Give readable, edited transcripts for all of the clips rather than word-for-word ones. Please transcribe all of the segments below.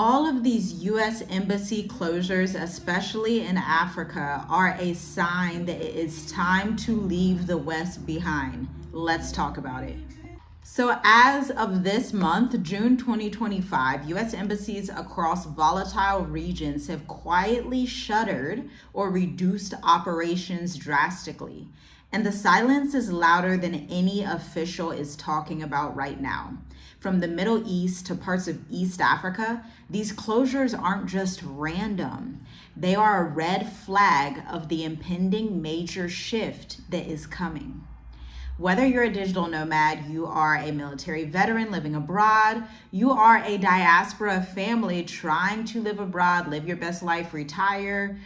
All of these U.S. embassy closures, especially in Africa, are a sign that it is time to leave the West behind. Let's talk about it. So as of this month, June 2025, U.S. embassies across volatile regions have quietly shuttered or reduced operations drastically. And the silence is louder than any official is talking about right now. From the Middle East to parts of East Africa, these closures aren't just random. They are a red flag of the impending major shift that is coming. Whether you're a digital nomad, you are a military veteran living abroad, you are a diaspora family trying to live abroad, live your best life, retire,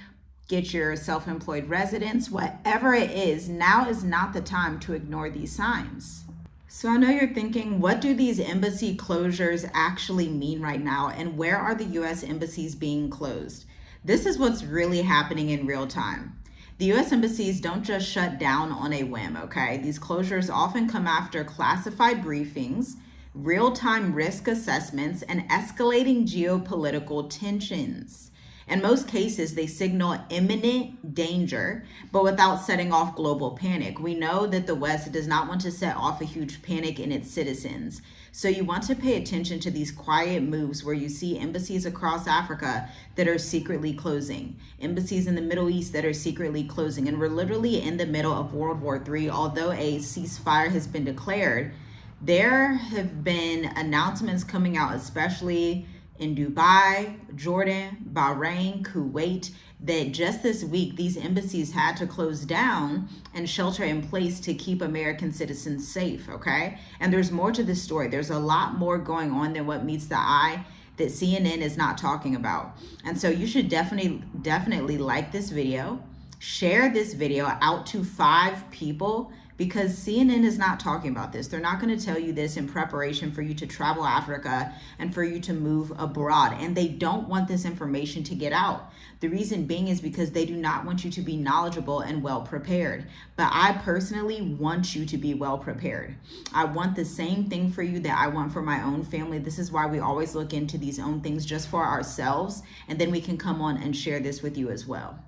get your self-employed residence, whatever it is, now is not the time to ignore these signs. So I know you're thinking, what do these embassy closures actually mean right now? And where are the US embassies being closed? This is what's really happening in real time. The US embassies don't just shut down on a whim, okay? These closures often come after classified briefings, real-time risk assessments, and escalating geopolitical tensions. In most cases, they signal imminent danger, but without setting off global panic. We know that the West does not want to set off a huge panic in its citizens. So you want to pay attention to these quiet moves where you see embassies across Africa that are secretly closing, embassies in the Middle East that are secretly closing. And we're literally in the middle of World War III. Although a ceasefire has been declared, there have been announcements coming out, especially in Dubai, Jordan, Bahrain, Kuwait, that just this week, these embassies had to close down and shelter in place to keep American citizens safe, okay? And there's more to this story. There's a lot more going on than what meets the eye that CNN is not talking about. And so you should definitely like this video, share this video out to 5 people, because CNN is not talking about this. They're not going to tell you this in preparation for you to travel Africa and for you to move abroad. And they don't want this information to get out. The reason being is because they do not want you to be knowledgeable and well prepared. But I personally want you to be well prepared. I want the same thing for you that I want for my own family. This is why we always look into these own things just for ourselves. And then we can come on and share this with you as well.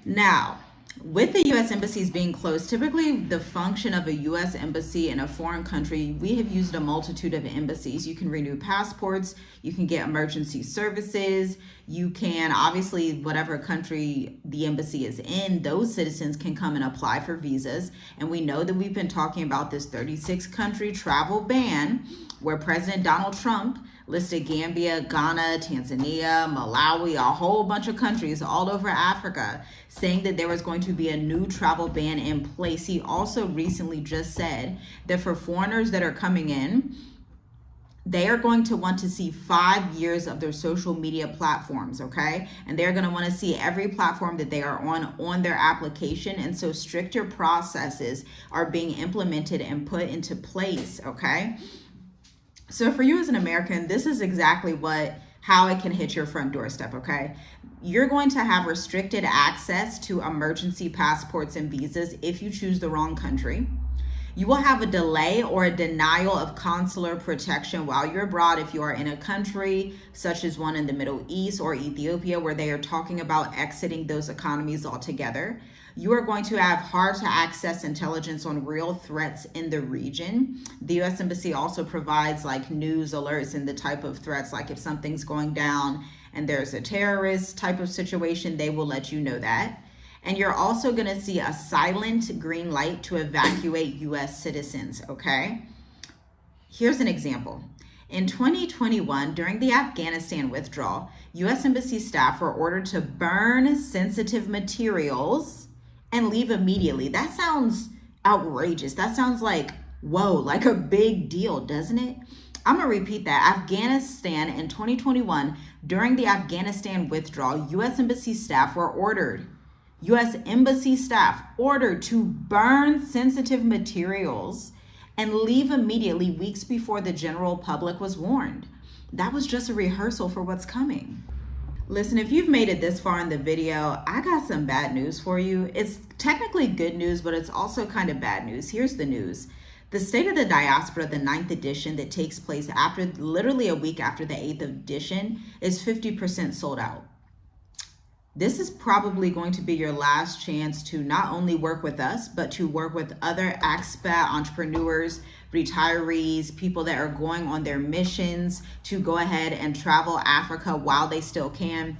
Now, with the U.S. embassies being closed, typically the function of a U.S. embassy in a foreign country, we have used a multitude of embassies. You can renew passports, you can get emergency services, you can, obviously, whatever country the embassy is in, those citizens can come and apply for visas. And we know that we've been talking about this 36-country travel ban where President Donald Trump listed Gambia, Ghana, Tanzania, Malawi, a whole bunch of countries all over Africa, saying that there was going to be a new travel ban in place. He also recently just said that for foreigners that are coming in, they are going to want to see 5 years of their social media platforms, okay? And they're going to want to see every platform that they are on their application. And so stricter processes are being implemented and put into place, okay? So for you as an American, this is exactly how it can hit your front doorstep, okay? You're going to have restricted access to emergency passports and visas if you choose the wrong country. You will have a delay or a denial of consular protection while you're abroad if you are in a country such as one in the Middle East or Ethiopia, where they are talking about exiting those economies altogether. You are going to have hard to access intelligence on real threats in the region. The U.S. Embassy also provides like news alerts and the type of threats, like if something's going down and there's a terrorist type of situation, they will let you know that. And you're also going to see a silent green light to evacuate U.S. citizens, okay? Here's an example. In 2021, during the Afghanistan withdrawal, U.S. Embassy staff were ordered to burn sensitive materials and leave immediately. That sounds outrageous. That sounds like, whoa, like a big deal, doesn't it? I'm gonna repeat that. Afghanistan in 2021, during the Afghanistan withdrawal, U.S. Embassy staff were ordered to burn sensitive materials and leave immediately weeks before the general public was warned. That was just a rehearsal for what's coming. Listen, if you've made it this far in the video, I got some bad news for you. It's technically good news, but it's also kind of bad news. Here's the news. The State of the Diaspora, the 9th edition that takes place after literally a week after the 8th edition, is 50% sold out. This is probably going to be your last chance to not only work with us, but to work with other expat entrepreneurs, retirees, people that are going on their missions to go ahead and travel Africa while they still can.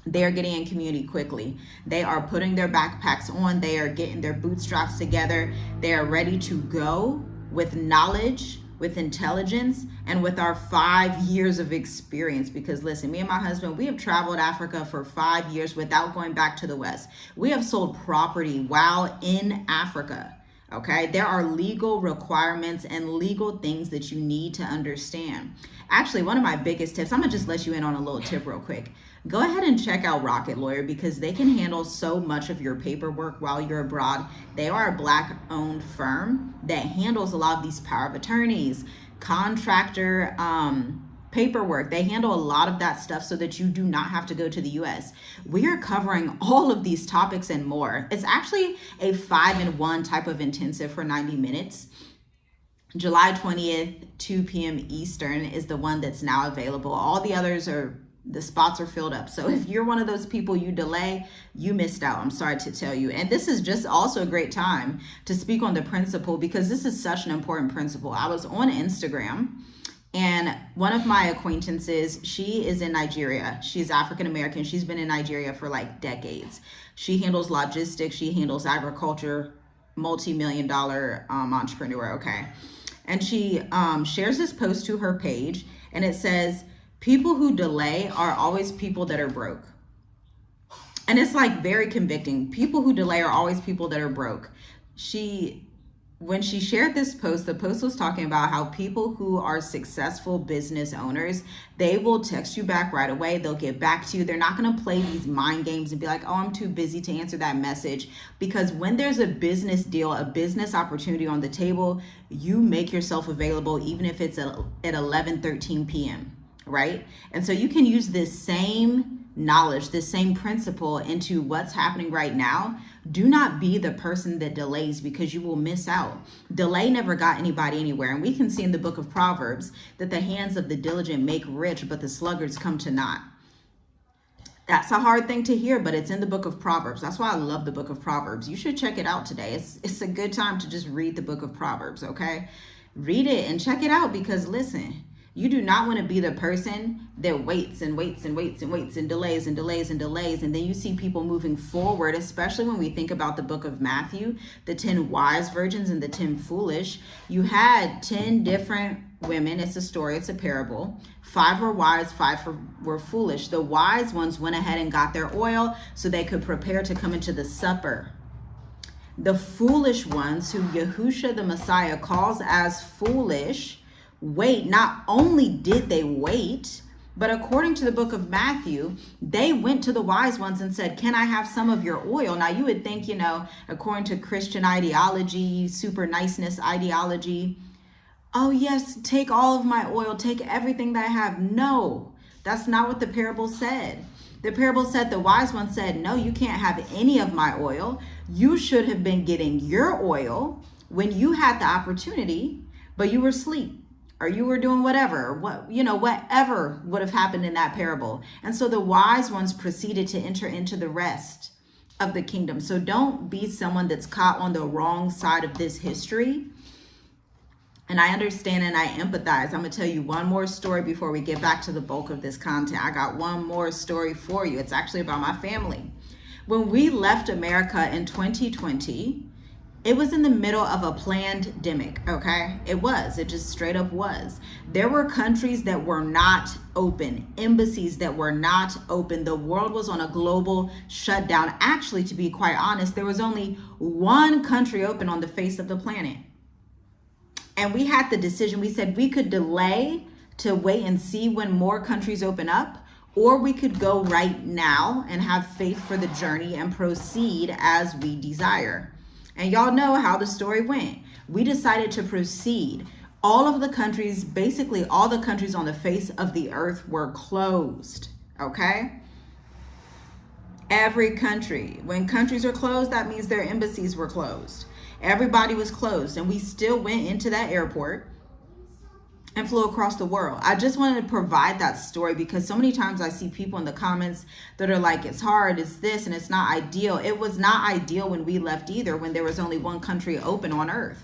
They are getting in community quickly. They are putting their backpacks on. They are getting their bootstraps together. They are ready to go with knowledge, with intelligence, and with our 5 years of experience. Because listen, me and my husband, we have traveled Africa for 5 years without going back to the West. We have sold property while in Africa. Okay, there are legal requirements and legal things that you need to understand. Actually, one of my biggest tips, I'm gonna just let you in on a little tip real quick. Go ahead and check out Rocket Lawyer because they can handle so much of your paperwork while you're abroad. They are a Black-owned firm that handles a lot of these power of attorneys, contractor paperwork. They handle a lot of that stuff so that you do not have to go to the US. We are covering all of these topics and more. It's actually a 5-in-1 type of intensive for 90 minutes. July 20th, 2 p.m. Eastern is the one that's now available. All the others the spots are filled up. So if you're one of those people you delay, you missed out. I'm sorry to tell you. And this is just also a great time to speak on the principle because this is such an important principle. I was on Instagram and one of my acquaintances, she is in Nigeria. She's African American. She's been in Nigeria for like decades. She handles logistics. She handles agriculture, multi-million-dollar entrepreneur. Okay. And she shares this post to her page and it says, people who delay are always people that are broke. And it's like very convicting. People who delay are always people that are broke. When she shared this post, the post was talking about how people who are successful business owners, they will text you back right away. They'll get back to you. They're not going to play these mind games and be like, oh, I'm too busy to answer that message. Because when there's a business deal, a business opportunity on the table, you make yourself available, even if it's at 11:13 p.m. Right? And so you can use this same knowledge, this same principle into what's happening right now. Do not be the person that delays because you will miss out. Delay never got anybody anywhere. And we can see in the book of Proverbs that the hands of the diligent make rich, but the sluggards come to naught. That's a hard thing to hear, but it's in the book of Proverbs. That's why I love the book of Proverbs. You should check it out today. It's a good time to just read the book of Proverbs, okay? Read it and check it out because listen, you do not want to be the person that waits and waits and waits and waits and delays and delays and delays. And then you see people moving forward, especially when we think about the book of Matthew, the 10 wise virgins and the 10 foolish. You had 10 different women. It's a story. It's a parable. 5 were wise, 5 were foolish. The wise ones went ahead and got their oil so they could prepare to come into the supper. The foolish ones, who Yahusha the Messiah calls as foolish, wait. Not only did they wait, but according to the book of Matthew, they went to the wise ones and said, can I have some of your oil? Now you would think, according to Christian ideology, super niceness ideology, oh yes, take all of my oil, take everything that I have. No, that's not what the parable said. The parable said the wise one said, no, you can't have any of my oil. You should have been getting your oil when you had the opportunity, but you were asleep. Or you were doing whatever would have happened in that parable. And so the wise ones proceeded to enter into the rest of the kingdom. So don't be someone that's caught on the wrong side of this history. And I understand and I empathize. I'm going to tell you one more story before we get back to the bulk of this content. I got one more story for you. It's actually about my family. When we left America in 2020, it was in the middle of a pandemic, okay? It just straight up was. There were countries that were not open, embassies that were not open. The world was on a global shutdown. Actually, to be quite honest, there was only one country open on the face of the planet. And we had the decision. We said we could delay to wait and see when more countries open up, or we could go right now and have faith for the journey and proceed as we desire. And y'all know how the story went. We decided to proceed. All of the countries, basically all the countries on the face of the earth were closed, okay? Every country. When countries are closed, that means their embassies were closed. Everybody was closed, and we still went into that airport and flew across the world. I just wanted to provide that story because so many times I see people in the comments that are like, it's hard, it's this, and it's not ideal. It was not ideal when we left either, when there was only one country open on earth.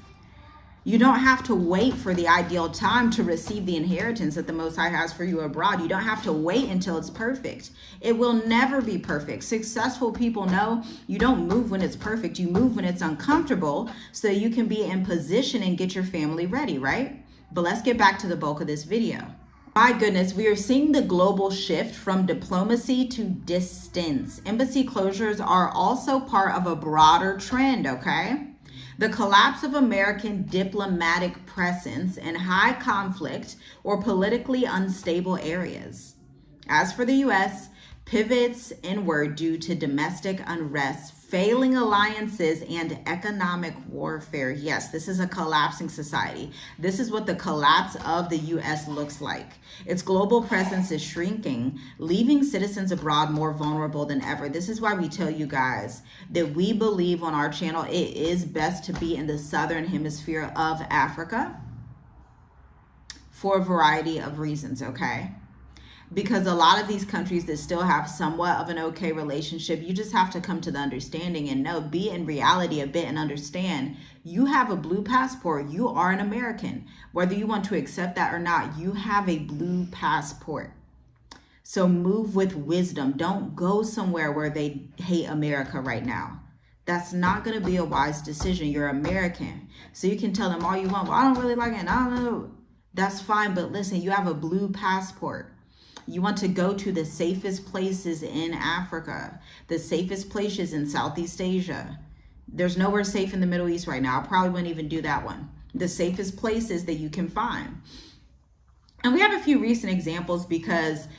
You don't have to wait for the ideal time to receive the inheritance that the Most High has for you abroad. You don't have to wait until it's perfect. It will never be perfect. Successful people know you don't move when it's perfect. You move when it's uncomfortable so that you can be in position and get your family ready, right? But let's get back to the bulk of this video. My goodness, we are seeing the global shift from diplomacy to distance. Embassy closures are also part of a broader trend, okay? The collapse of American diplomatic presence in high conflict or politically unstable areas. As for the U.S., pivots inward due to domestic unrest, failing alliances, and economic warfare. Yes, this is a collapsing society. This is what the collapse of the U.S. looks like. Its global presence is shrinking, leaving citizens abroad more vulnerable than ever. This is why we tell you guys that we believe on our channel it is best to be in the southern hemisphere of Africa for a variety of reasons, okay? Because a lot of these countries that still have somewhat of an okay relationship, you just have to come to the understanding and know, be in reality a bit and understand you have a blue passport. You are an American. Whether you want to accept that or not, you have a blue passport. So move with wisdom. Don't go somewhere where they hate America right now. That's not going to be a wise decision. You're American. So you can tell them all you want. Well, I don't really like it. I don't know. That's fine. But listen, you have a blue passport. You want to go to the safest places in Africa, the safest places in Southeast Asia. There's nowhere safe in the Middle East right now. I probably wouldn't even do that one. The safest places that you can find. And we have a few recent examples because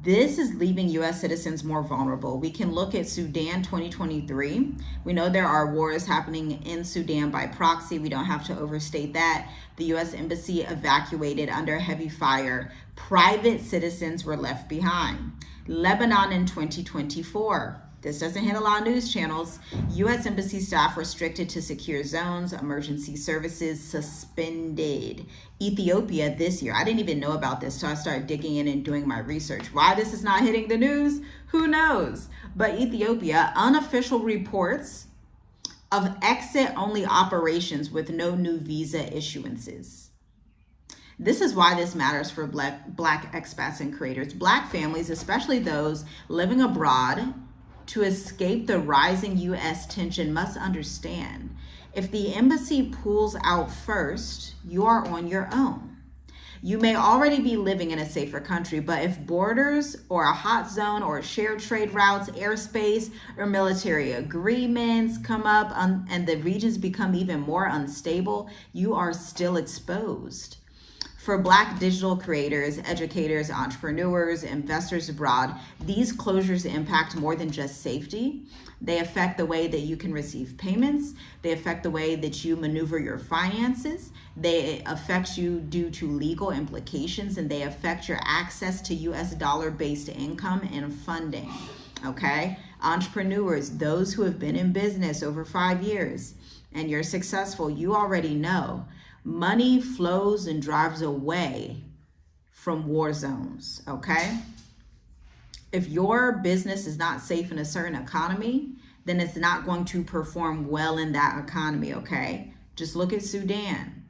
this is leaving U.S. citizens more vulnerable. We can look at Sudan 2023. We know there are wars happening in Sudan by proxy. We don't have to overstate that. The U.S. Embassy evacuated under heavy fire. Private citizens were left behind. Lebanon in 2024. This doesn't hit a lot of news channels. U.S. Embassy staff restricted to secure zones, emergency services suspended. Ethiopia this year. I didn't even know about this, so I started digging in and doing my research. Why this is not hitting the news? Who knows? But Ethiopia, unofficial reports of exit-only operations with no new visa issuances. This is why this matters for Black expats and creators. Black families, especially those living abroad, to escape the rising U.S. tension, must understand if the embassy pulls out first, you are on your own. You may already be living in a safer country, but if borders or a hot zone or shared trade routes, airspace, or military agreements come up and the regions become even more unstable, you are still exposed. For Black digital creators, educators, entrepreneurs, investors abroad, these closures impact more than just safety. They affect the way that you can receive payments. They affect the way that you maneuver your finances. They affect you due to legal implications, and they affect your access to US dollar-based income and funding, okay? Entrepreneurs, those who have been in business over 5 years and you're successful, you already know money flows and drives away from war zones, okay? If your business is not safe in a certain economy, then it's not going to perform well in that economy, okay? Just look at Sudan.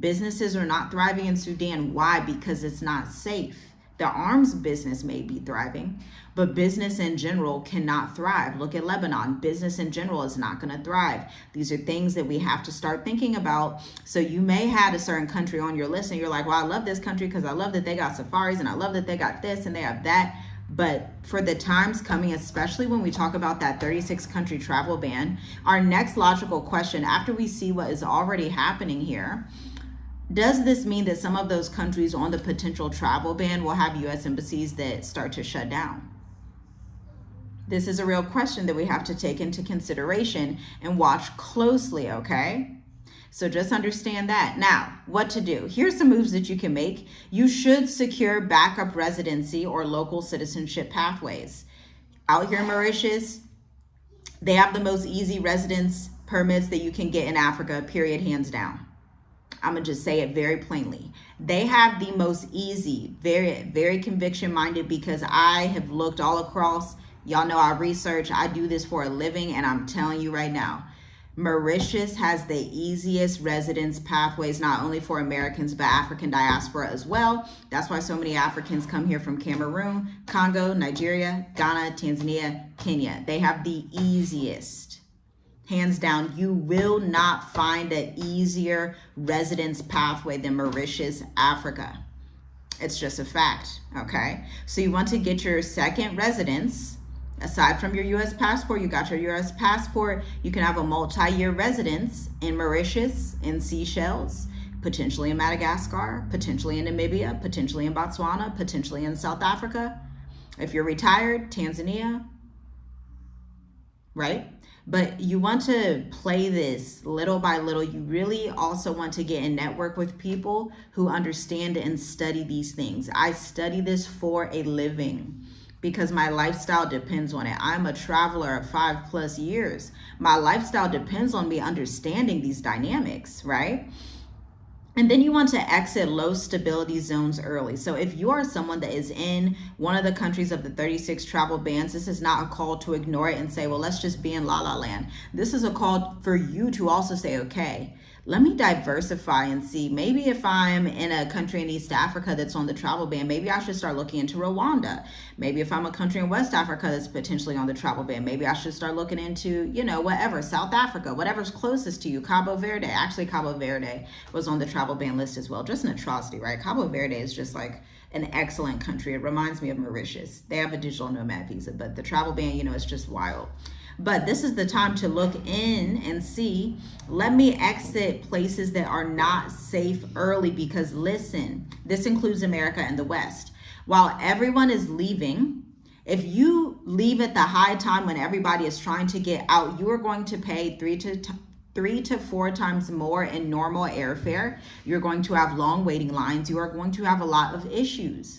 Businesses are not thriving in Sudan. Why? Because it's not safe. The arms business may be thriving, but business in general cannot thrive. Look at Lebanon. Business in general is not going to thrive. These are things that we have to start thinking about. So you may have a certain country on your list and you're like, well, I love this country because I love that they got safaris and I love that they got this and they have that. But for the times coming, especially when we talk about that 36 country travel ban, our next logical question after we see what is already happening here, does this mean that some of those countries on the potential travel ban will have U.S. embassies that start to shut down? This is a real question that we have to take into consideration and watch closely, okay? So just understand that. Now, what to do? Here's some moves that you can make. You should secure backup residency or local citizenship pathways. Out here in Mauritius, they have the most easy residence permits that you can get in Africa, period, hands down. I'm gonna just say it very plainly. They have the most easy, very, very conviction minded, because I have looked all across. Y'all know I research, I do this for a living, and I'm telling you right now, Mauritius has the easiest residence pathways, not only for Americans, but African diaspora as well. That's why so many Africans come here from Cameroon, Congo, Nigeria, Ghana, Tanzania, Kenya. They have the easiest. Hands down, you will not find an easier residence pathway than Mauritius, Africa. It's just a fact, okay? So you want to get your second residence. Aside from your U.S. passport, you got your U.S. passport, you can have a multi-year residence in Mauritius, in Seychelles, potentially in Madagascar, potentially in Namibia, potentially in Botswana, potentially in South Africa. If you're retired, Tanzania, right? But you want to play this little by little. You really also want to get and network with people who understand and study these things. I study this for a living, because my lifestyle depends on it. I'm a traveler of 5+ years. My lifestyle depends on me understanding these dynamics, right? And then you want to exit low stability zones early. So if you are someone that is in one of the countries of the 36 travel bans, this is not a call to ignore it and say, well, let's just be in La La Land. This is a call for you to also say, okay, let me diversify and see, maybe if I'm in a country in East Africa that's on the travel ban, maybe I should start looking into Rwanda. Maybe if I'm a country in West Africa that's potentially on the travel ban, maybe I should start looking into, whatever, South Africa, whatever's closest to you, Cabo Verde. Actually, Cabo Verde was on the travel ban list as well. Just an atrocity, right? Cabo Verde is just like an excellent country. It reminds me of Mauritius. They have a digital nomad visa, but the travel ban, it's just wild. But this is the time to look in and see, let me exit places that are not safe early, because listen, this includes America and the West. While everyone is leaving, if you leave at the high time when everybody is trying to get out, you are going to pay 3 to 4 times more in normal airfare. You're going to have long waiting lines. You are going to have a lot of issues.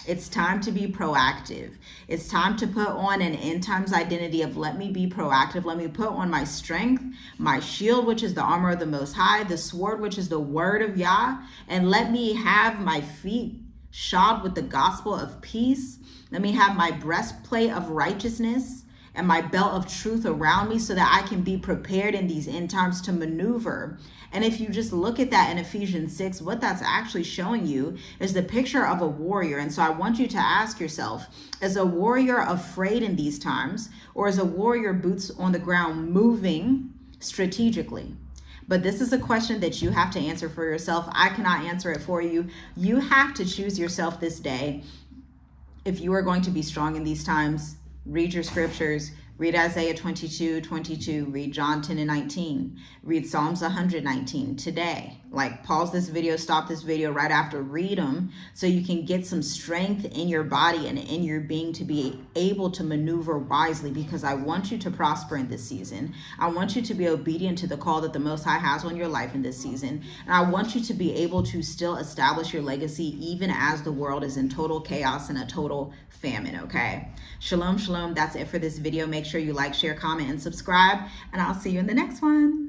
It's time to be proactive. It's time to put on an end times identity of, let me be proactive. Let me put on my strength, my shield, which is the armor of the Most High, the sword, which is the word of Yah, and let me have my feet shod with the gospel of peace. Let me have my breastplate of righteousness and my belt of truth around me, so that I can be prepared in these end times to maneuver. And if you just look at that in Ephesians 6, what that's actually showing you is the picture of a warrior. And so I want you to ask yourself, is a warrior afraid in these times, or is a warrior boots on the ground moving strategically? But this is a question that you have to answer for yourself. I cannot answer it for you. You have to choose yourself this day. If you are going to be strong in these times, read your scriptures. Read Isaiah 22:22. Read John 10:19. Read Psalms 119 today. Like, pause this video, stop this video right after, read them, so you can get some strength in your body and in your being to be able to maneuver wisely, because I want you to prosper in this season. I want you to be obedient to the call that the Most High has on your life in this season. And I want you to be able to still establish your legacy even as the world is in total chaos and a total famine, okay? Shalom, shalom. That's it for this video. Make sure you like, share, comment, and subscribe, and I'll see you in the next one.